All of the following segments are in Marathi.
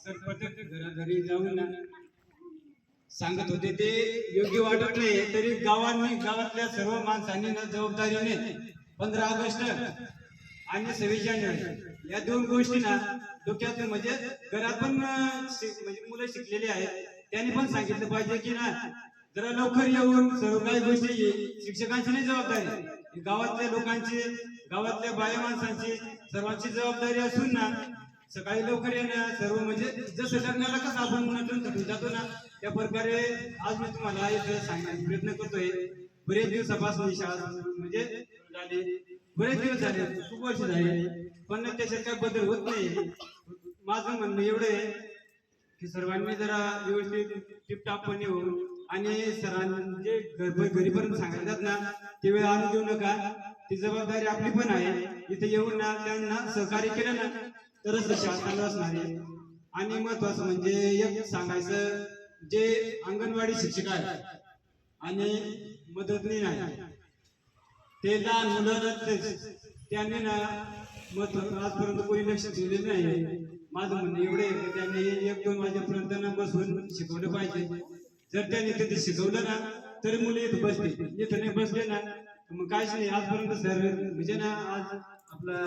सर प्रत्येक घराघरी जाऊन सांगत होते ते योग्य वाटत नाही, तरी गावातल्या सर्व माणसांनी जबाबदारीने 15 ऑगस्ट आणि 26 जानेवारी या दोन गोष्टी डोक्यात म्हणजे घरात पण म्हणजे मुलं शिकलेली आहेत, त्यांनी पण सांगितलं पाहिजे की जरा लवकर येऊन सर्व काही गोष्टी शिक्षकांची नाही जबाबदारी, गावातल्या लोकांची, गावातल्या बाया माणसांची सर्वांची जबाबदारी असून सकाळी लवकर येणं सर्व म्हणजे जसं लग्नाला कसं आपण नटून थटून जातो त्या प्रकारे आज मी तुम्हाला इथं सांगण्याचा प्रयत्न करतोय. बरेच दिवसापासून शाळा म्हणजे झाले, बरेच दिवस झाले, खूप वर्ष झाले, पण त्याच्यात काय बदल होत नाही. माझं म्हणणं एवढं आहे की सर्वांनी जरा व्यवस्थित टिपटापणे होऊन आणि सरांचे घरीपर्यंत सांगायचं ते वेळ आणून देऊ नका, ती जबाबदारी आपली पण आहे. इथे येऊन त्यांना सहकार्य केलं तरच शाळा चालू असणार आहे. आणि महत्वाचं म्हणजे एक सांगायचं, जे अंगणवाडी शिक्षक आहेत आणि मदतनीस आहे ते लहान मुलं त्यांनी आजपर्यंत कोणी लक्ष दिलेलं नाही. माझं म्हणणं एवढे त्यांनी 1-2 वाजेपर्यंत बसून शिकवलं पाहिजे. जर त्यांनी तिथे शिकवलं तरी मुलं इथं बसते, इथं नाही बसले मग काहीच नाही. आजपर्यंत सर म्हणजे आज आपला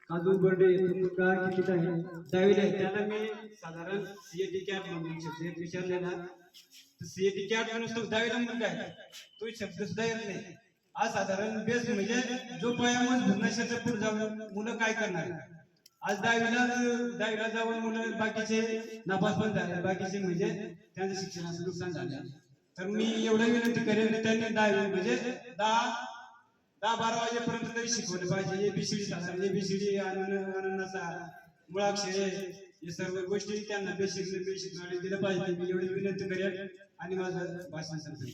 काजू बर्डे मुलगा किती आहे दहावीला, त्याला मी साधारण सीएटी कॅट म्हणून विचारलेला, सीएटी कॅट नुसतं दहावीला मुलगा आहे, तो शब्द सुद्धा येत नाही. आज साधारण बेस म्हणजे जो पयामच भुवनेश्वरच्या पुढे जाऊन मुलं काय करणार. आज दहावीला जाऊन मुलं बाकीचे नापास पण झाले, बाकीचे म्हणजे त्यांचं शिक्षणाचं नुकसान झालं. तर मी एवढं विनंती करेन त्यांनी 10वी म्हणजे 10-12 वाजेपर्यंत तरी शिकवलं पाहिजे. एबीसीडी एबीसीडी अननसा मुळाक्षरे हे सर्व गोष्टी त्यांना बेसिक नॉलेज दिलं पाहिजे. मी एवढी विनंती करेन आणि माझं भाषण संपलं.